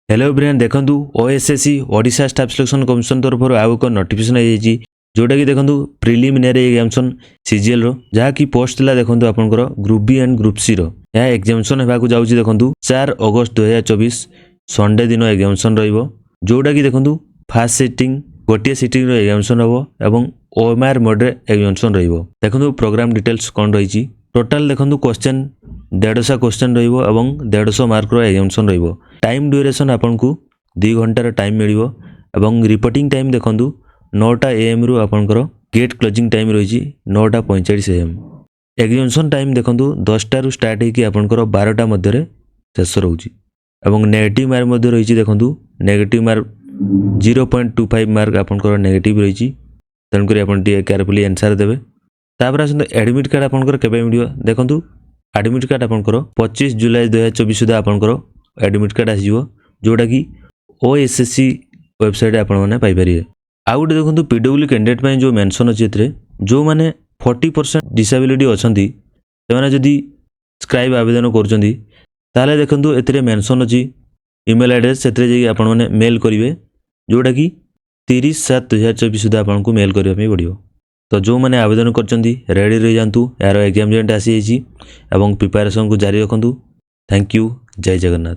Hello Brian देखंतु OSSC Odisha staff selection commission तरफ आउ एक नोटिफिकेशन आई जोटा कि देखंतु प्रिलिमिनरी एग्जामिनेशन सीजीएल रो जहा कि पोस्ट ला देखंतु आपनकर group B and group C रो या एग्जामिनेशन हेबा को जाउची देखंतु 4 अगस्त 2024 संडे दिन एग्जामिनेशन रहइबो जोटा कि देखंतु फास्ट सिटिंग गोटे सिटिंग रो एग्जामिनेशन हबो एवं ओएमआर मोड रे एग्जामिनेशन रहइबो देखंतु प्रोग्राम डिटेल्स कोन रहिची टोटल देखंतु क्वेश्चन 150 क्वेश्चन रहइबो एवं 150 मार्क रो एग्जामिनेशन रहइबो टाइम ड्यूरेशन आपनको 2 घंटार टाइम मिलिबो एवं रिपोर्टिंग टाइम देखंतु 9टा एएम रु आपनकर गेट क्लोजिंग टाइम रहिची 9:45 एएम एग्जामिनेशन टाइम देखंतु 10टा रु स्टार्ट हेकी आपनकर 12टा मध्ये रे शेष रहउची एवं नेगेटिव मार्क मध्ये रहिची देखंतु नेगेटिव मार्क 0.25 मार्क आपनकर नेगेटिव रहिची तन करी आपन टी केयरफुली आंसर देबे तापर आसन एडमिट कार्ड आपनकर केबे मिलियो देखंतु एडमिट कार्ड आपनकर 25 जुलाई 2024 सुधा आपनकर एडमिट कार्ड आसीजो जोटा कि ओएसएससी वेबसाइट आपण माने पाई परिए आउ गोटे देखंतु पीडब्ल्यू कैंडिडेट पय जो मेंशन अछि एतरे जो माने 40% डिसेबिलिटी अछंती तेमाने जदी स्क्राइब आवेदन करचंदी ताले देखंतु एतरे मेंशन अछि ईमेल एड्रेस सेतरे जे आपण माने मेल करिवे जोटा कि 30/7/2024 सुधा आपनको मेल करिया पे पड़ियो तो जो माने आवेदन करचंदी रेडी रहि जानतु यार एग्जाम जेंट आसी एजी एवं प्रिपरेशन को जारी रखंतु थैंक यू जय जगन्नाथ।